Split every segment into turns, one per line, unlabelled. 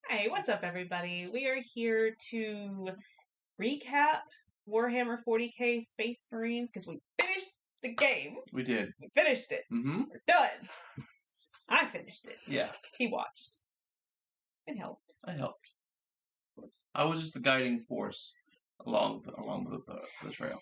Hey, what's up, everybody? We are here to recap Warhammer 40k Space Marines because we finished the game.
We did.
We finished it.
Mm-hmm.
We're done. I finished it.
Yeah.
He watched. It helped.
I helped. I was just the guiding force along the trail.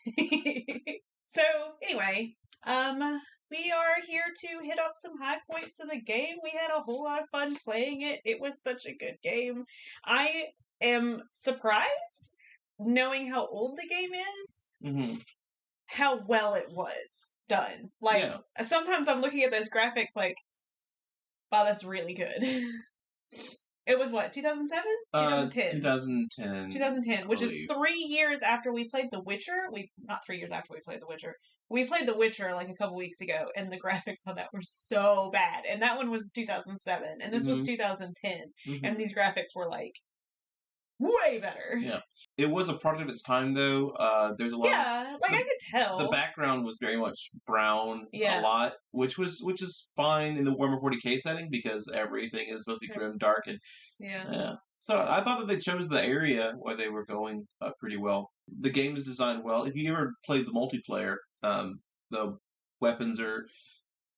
So, anyway, we are here to hit up some high points of the game. We had a whole lot of fun playing it. It was such a good game. I am surprised, knowing how old the game is, how well it was done. Like, sometimes I'm looking at those graphics like, wow, that's really good. It was what, 2007? 2010.
2010.
2010, which is 3 years after we played The Witcher. Not 3 years after we played The Witcher. We played The Witcher like a couple weeks ago, and the graphics on that were so bad. And that one was 2007, and this was 2010. And these graphics were like way better.
Yeah. It was a product of its time, though. There's a lot.
Yeah, I could tell.
The background was very much brown a lot, which is fine in the Warhammer 40k setting because everything is supposed to be grim, dark, and yeah. So I thought that they chose the area where they were going pretty well. The game is designed well. If you ever played the multiplayer, the weapons are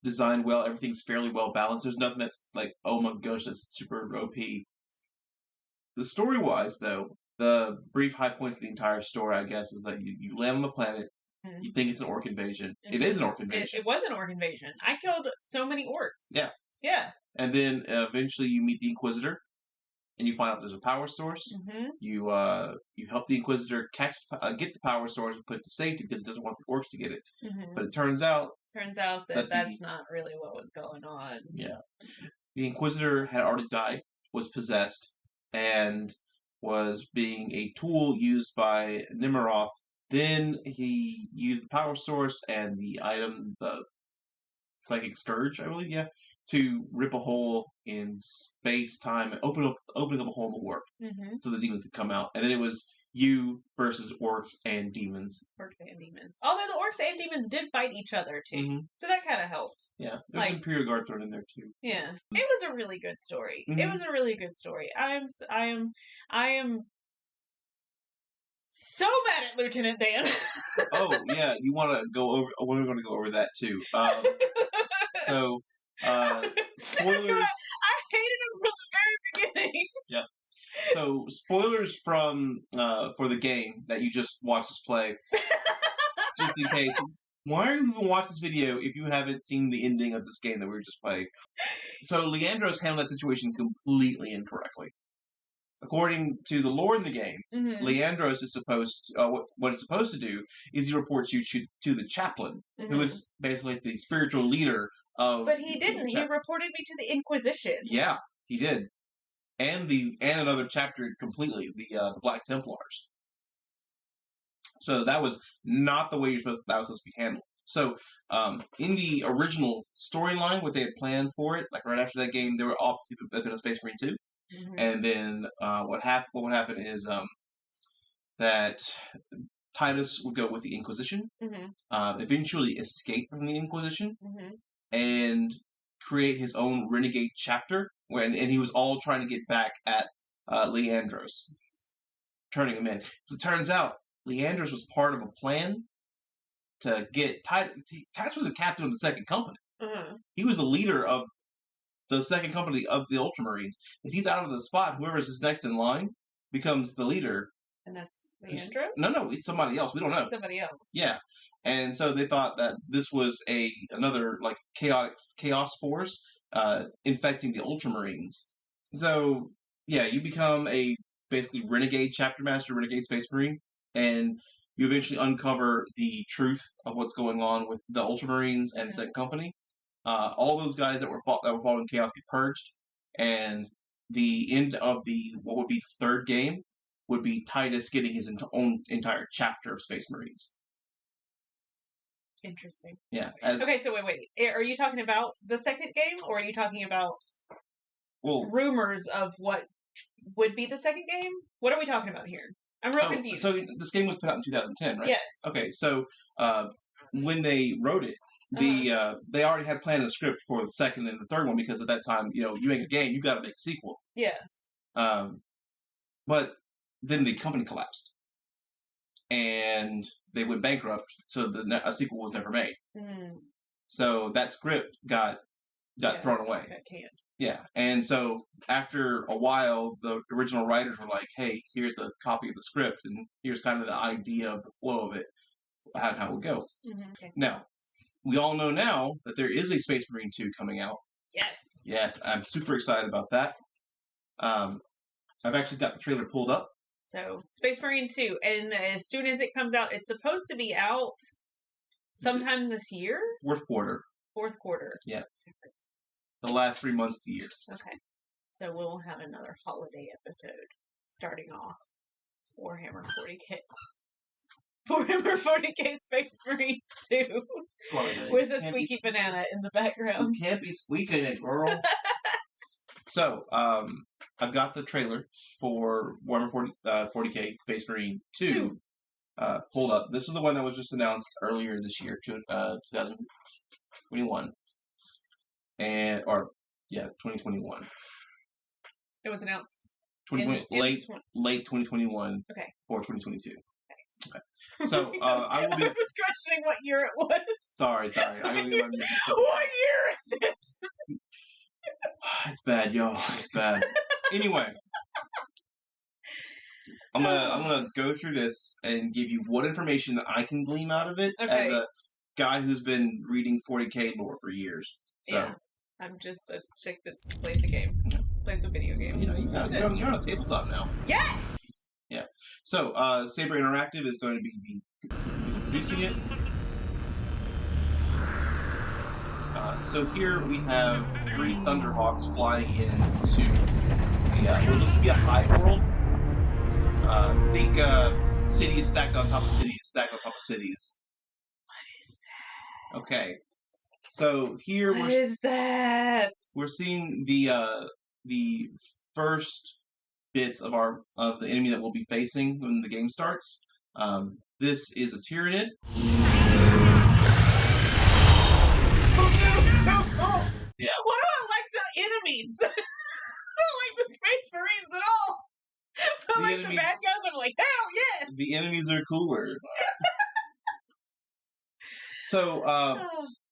designed well. Everything's fairly well balanced. There's nothing that's like, oh my gosh, that's super OP. The story-wise, though, the brief high points of the entire story, I guess, is that you land on the planet, you think it's an orc invasion. It is an orc invasion.
It was an orc invasion. I killed so many orcs.
Yeah.
Yeah.
And then eventually you meet the Inquisitor, and you find out there's a power source. You help the Inquisitor get the power source and put it to safety because it doesn't want the orcs to get it. But it turns out
that that's not really what was going on.
Yeah. The Inquisitor had already died, was possessed, and was being a tool used by Nemiroth. Then he used the power source and the item, the Psychic Scourge, I believe, to rip a hole in space-time and opening up a hole in the warp so the demons could come out. And then it was you versus orcs and demons.
Orcs and demons. Although the orcs and demons did fight each other, too. So that kind of helped.
Yeah. There's some Imperial Guard thrown in there, too.
Yeah. It was a really good story. It was a really good story. I am so mad at Lieutenant Dan.
Oh, yeah. You want to go over... We're going to go over that, too. So, spoilers...
I hated him from the very beginning.
Yeah. So, spoilers for the game that you just watched us play. Just in case. Why are you even watching this video if you haven't seen the ending of this game that we were just playing? So, Leandros handled that situation completely incorrectly. According to the lore in the game, Leandros is supposed what it's supposed to do is he reports you to the chaplain, who is basically the spiritual leader of...
But he didn't. He reported me to the Inquisition.
Yeah, he did. And another chapter completely, the Black Templars. So that was not the way that was supposed to be handled. So in the original storyline, what they had planned for it, like right after that game, they were obviously been a Space Marine 2. And then what would happen is that Titus would go with the Inquisition, eventually escape from the Inquisition, and create his own renegade chapter, and he was all trying to get back at Leandros, turning him in. So it turns out Leandros was part of a plan to get Titus. Titus was a captain of the Second Company. He was the leader of the Second Company of the Ultramarines. If he's out of the spot, whoever's his next in line becomes the leader.
And that's Leandro?
No, it's somebody else. We don't know.
It's somebody else.
Yeah. And so they thought that this was another like chaos force infecting the Ultramarines. So, yeah, you become a basically renegade chapter master, renegade space marine, and you eventually uncover the truth of what's going on with the Ultramarines and the Second Company. All those guys that were following chaos get purged, and the end of what would be the third game would be Titus getting his own entire chapter of Space Marines.
Interesting.
Yeah.
Okay, so wait. Are you talking about the second game, or are you talking about rumors of what would be the second game? What are we talking about here? I'm real confused.
So this game was put out in 2010, right?
Yes.
Okay, so when they wrote it, they already had planned a script for the second and the third one because at that time, you make a game, you got to make a sequel.
Yeah.
But then the company collapsed, and they went bankrupt, so a sequel was never made. So that script got thrown away.
Got canned.
Yeah, and so after a while, the original writers were like, "Hey, here's a copy of the script, and here's kind of the idea of the flow of it, how it would go."
Okay.
Now, we all know now that there is a Space Marine 2 coming out.
Yes.
Yes, I'm super excited about that. I've actually got the trailer pulled up.
So, Space Marine 2, and as soon as it comes out, it's supposed to be out sometime this year?
Fourth quarter.
Fourth quarter.
Yeah. The last 3 months of the year.
Okay. So we'll have another holiday episode starting off Warhammer 40k. Warhammer 40k Space Marines 2 with a squeaky banana in the background.
You can't be squeaking it, girl. So, I've got the trailer for Warhammer 40k Space Marine 2 pulled up. This is the one that was just announced earlier this year, 2021. 2021.
It was announced.
Late 2021.
Okay.
Or 2022. Okay. So I will be.
I was questioning what year it was.
Sorry.
What year is it?
It's bad, yo. It's bad. Anyway, I'm gonna go through this and give you what information that I can glean out of it as a guy who's been reading 40k lore for years. So.
Yeah. I'm just a chick that plays the game. Plays the video game.
You know, you're on a tabletop now.
Yes!
Yeah. So, Saber Interactive is going to be producing it. So here we have 3 Thunderhawks flying into will this be a high world? Think cities stacked on top of cities, What
is that?
Okay. So here
What is that?
We're seeing the first bits of the enemy that we'll be facing when the game starts. This is a Tyranid.
So cool. Yeah. Why do I like the enemies? I don't like the Space Marines at all. But the bad guys, I'm like, hell yes!
The enemies are cooler. So,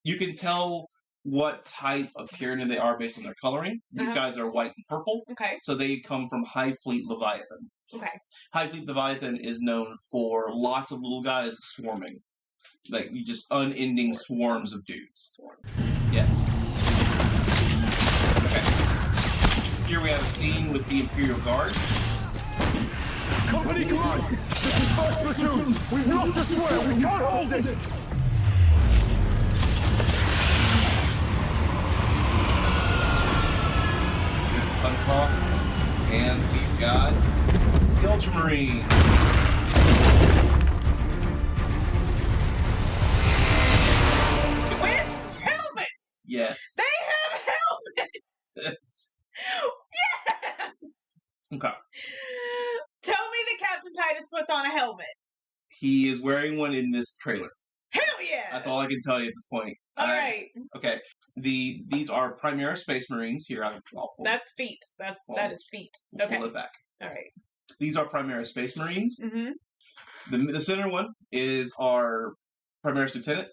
you can tell what type of Tyranid they are based on their coloring. These guys are white and purple.
Okay.
So they come from High Fleet Leviathan.
Okay.
High Fleet Leviathan is known for lots of little guys swarming. Like, you just unending swarms of dudes.
Swarms.
Yes. Okay. Here we have a scene with the Imperial Guard.
Company command! This is 1st Platoon! We've lost the square! We can't hold it!
Uncroft. And we've got the Ultramarines.
With helmets!
Yes.
They have helmets! Yes!
Okay.
Tell me that Captain Titus puts on a helmet.
He is wearing one in this trailer.
Hell yeah!
That's all I can tell you at this point.
Alright.
Okay. These are Primaris Space Marines. Here, I'll pull
That's feet. That is feet. Okay.
Pull it back.
Alright.
These are Primaris Space Marines.
Mm-hmm.
The center one is our Primaris Lieutenant.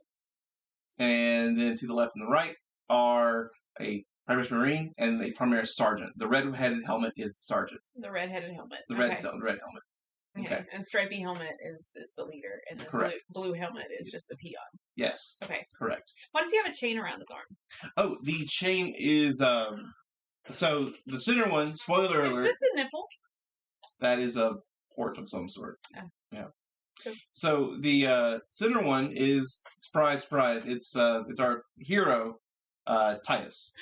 And then to the left and the right are a Primaris Marine and a Primaris Sergeant. The red-headed helmet is the Sergeant.
The red-headed helmet.
The red helmet. Okay.
And stripy helmet is the leader, and the blue helmet is just the peon.
Yes.
Okay.
Correct.
Why does he have a chain around his arm?
Oh, the chain is so the center one, spoiler alert.
Is this a nipple?
That is a port of some sort.
Oh.
Yeah.
Cool.
So the center one is surprise. It's our hero, Titus.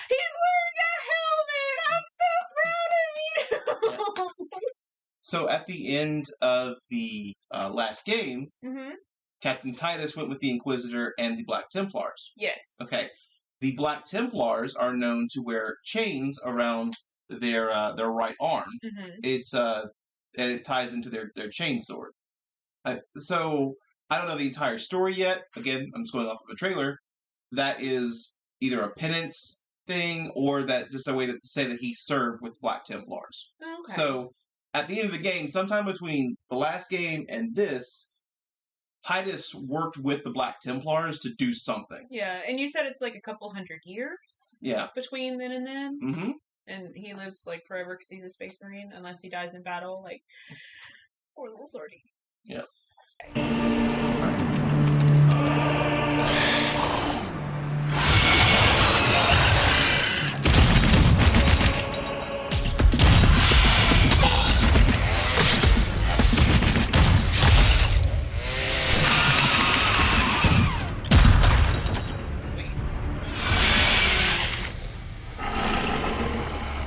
He's wearing a helmet. I'm so proud of you.
Yeah. So at the end of the last game, Captain Titus went with the Inquisitor and the Black Templars.
Yes.
Okay. The Black Templars are known to wear chains around their right arm. It's and it ties into their chain sword. So I don't know the entire story yet. Again, I'm just going off of a trailer. That is either a penance thing, or that just a way to say that he served with Black Templars.
Okay.
So at the end of the game, sometime between the last game and this, Titus worked with the Black Templars to do something.
Yeah, and you said it's like a couple hundred years
Yeah.
between then and then?
Mm-hmm.
And he lives like forever because he's a space marine, unless he dies in battle, like poor little sardine.
Yeah.
Sweet.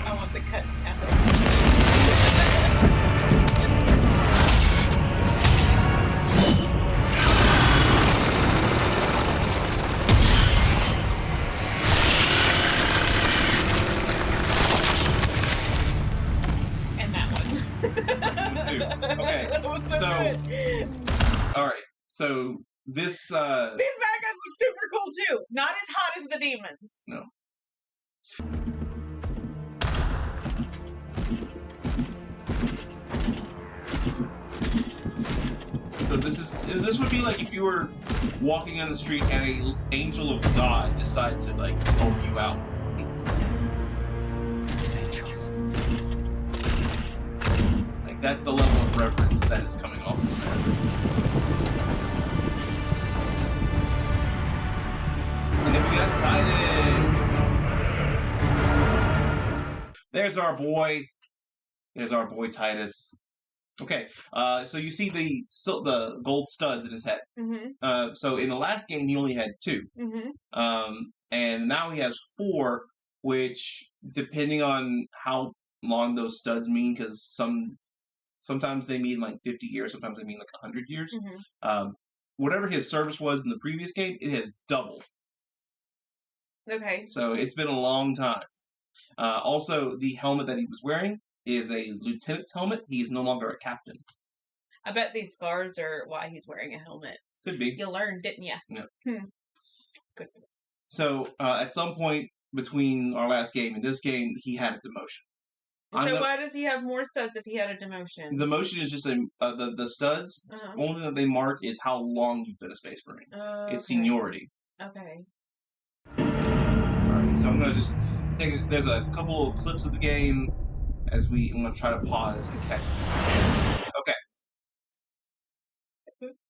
I want the cut ethics. And that one.
Too. Okay,
That was so
so-
good.
All right. So this.
These bad guys look super cool too. Not as hot as the demons.
No. So this would be like if you were walking on the street and an angel of God decided to like help you out. Like that's the level of reverence that is coming off this man. And then we got Titus. There's our boy. There's our boy Titus. Okay, so you see the gold studs in his head.
Mm-hmm.
So in the last game, he only had 2.
Mm-hmm.
And now he has 4, which, depending on how long those studs mean, because sometimes they mean like 50 years, sometimes they mean like 100 years.
Mm-hmm.
Whatever his service was in the previous game, it has doubled.
Okay.
So it's been a long time. Also, the helmet that he was wearing is a lieutenant's helmet. He is no longer a captain.
I bet these scars are why he's wearing a helmet.
Could be.
You learned, didn't you?
Yeah.
Good.
So at some point between our last game and this game, he had a demotion.
So why does he have more studs if he had a demotion?
The motion is just the studs.
Uh-huh.
Only that they mark is how long you've been a Space Marine. It's
Okay.
seniority.
Okay.
Alright, so I'm gonna just take. There's a couple of clips of the game I'm gonna try to pause and catch them. Okay.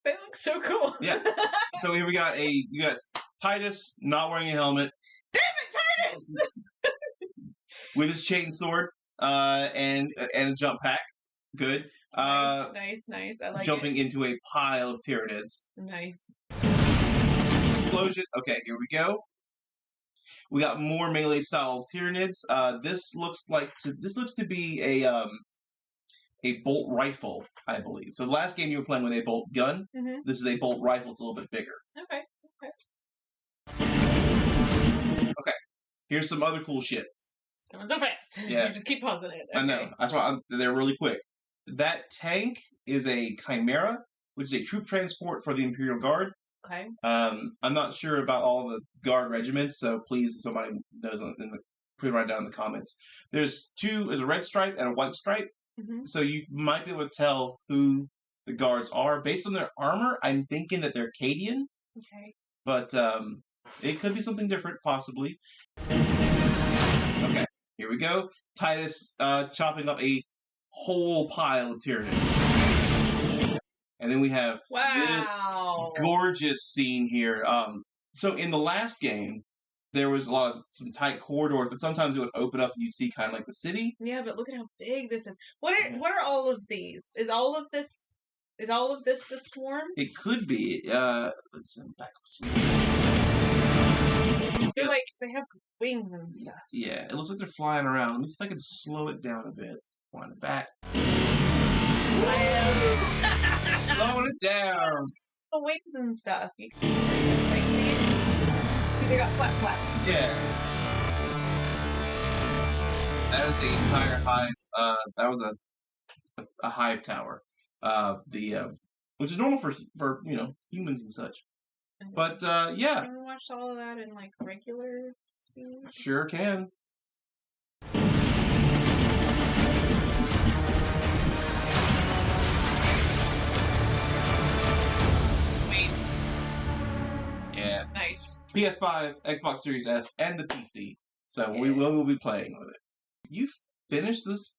They look so cool.
Yeah. So here you got Titus not wearing a helmet.
Damn it, Titus!
With his chain sword, and a jump pack. Good.
Nice. I like
Jumping into a pile of Tyranids.
Nice.
Explosion. Okay, here we go. We got more melee style Tyranids. This looks to be a bolt rifle, I believe. So the last game you were playing with a bolt gun.
Mm-hmm.
This is a bolt rifle. It's a little bit bigger.
Okay.
Here's some other cool shit.
It's coming so fast.
Yeah.
You just keep pausing it. Okay.
I know. That's why they're really quick. That tank is a Chimera, which is a troop transport for the Imperial Guard.
Okay.
I'm not sure about all the Guard regiments, so please, if somebody knows, put it right down in the comments. There's a red stripe and a white stripe,
Mm-hmm.
so you might be able to tell who the Guards are. Based on their armor, I'm thinking that they're Cadian,
Okay.
but it could be something different, possibly. Okay, here we go. Titus chopping up a whole pile of Tyranids. And then we have this gorgeous scene here. So in the last game, there was some tight corridors, but sometimes it would open up and you'd see kind of like the city.
Yeah, but look at how big this is. What are all of these? Is all of this the swarm?
It could be. Let's see backwards.
They're like they have wings and stuff.
Yeah, it looks like they're flying around. Let me see if I can slow it down a bit. Wind it back. Slow it down.
The wings and stuff. You can like see it. They got flaps.
Yeah. That is the entire hive. That was a hive tower. Which is normal for humans and such. But yeah.
I watched all of that in like regular
Sure can.
Sweet.
Yeah.
Nice.
PS5, Xbox Series S, and the PC. So
Yeah.
we will be playing with it. You finished this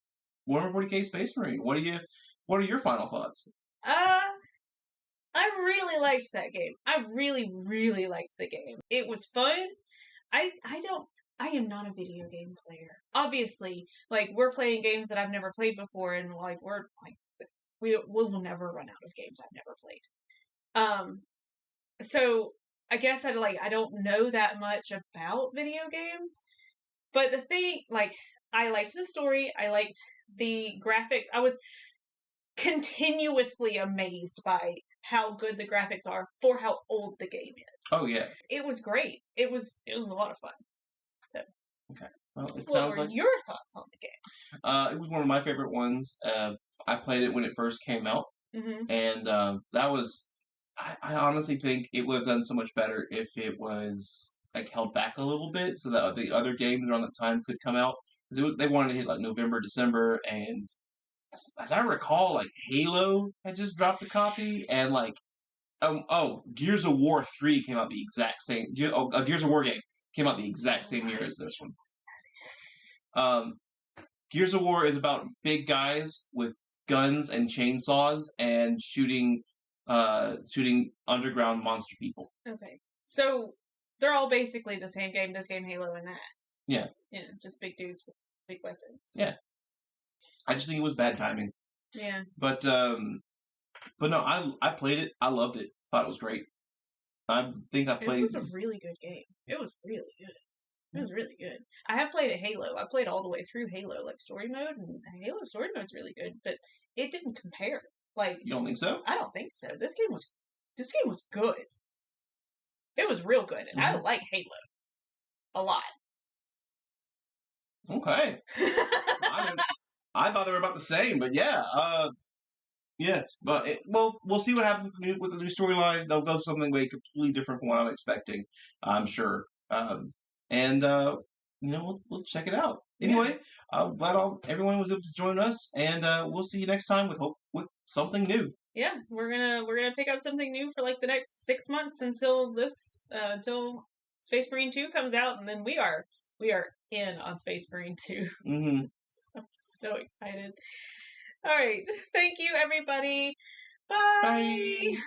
Warhammer 40k Space Marine. What are your final thoughts?
I really liked that game. I really, really liked the game. It was fun. I am not a video game player. Obviously, like, we're playing games that I've never played before, and like we will never run out of games I've never played. So I guess I don't know that much about video games, but the thing, like, I liked the story, I liked the graphics. I was continuously amazed by how good the graphics are for how old the game is.
Oh yeah.
It was great. It was a lot of fun. So,
okay. Well, it
what
sounds
were
like
your thoughts on the game?
It was one of my favorite ones. I played it when it first came out, and that was. I honestly think it would have done so much better if it was like held back a little bit, so that the other games around that time could come out. Because they wanted to hit like November, December, and as I recall, like Halo had just dropped a copy, and like Gears of War 3 came out the exact same. Gears of War game came out the exact same year as this one. Gears of War is about big guys with guns and chainsaws and shooting underground monster people.
Okay. So they're all basically the same game, this game, Halo, and that.
Yeah.
Yeah, just big dudes with big weapons.
Yeah. I just think it was bad timing.
Yeah.
But no, I played it. I loved it. Thought it was great. I think I played.
It was a really good game. It was really good. It was really good. I have played a Halo. I played all the way through Halo, like story mode, and Halo story mode's really good, but it didn't compare. Like,
You don't think so?
I don't think so. This game was good. It was real good, and I like Halo a lot.
Okay. I thought they were about the same, but yeah. Yes, but we'll see what happens with the new storyline. They'll go something way completely different from what I'm expecting. I'm sure. And we'll check it out. Anyway, glad everyone was able to join us, and we'll see you next time with something new.
Yeah, we're gonna pick up something new for like the next 6 months until until Space Marine 2 comes out, and then we are in on Space Marine 2.
Mm-hmm.
I'm so excited. All right, thank you, everybody. Bye.
Bye.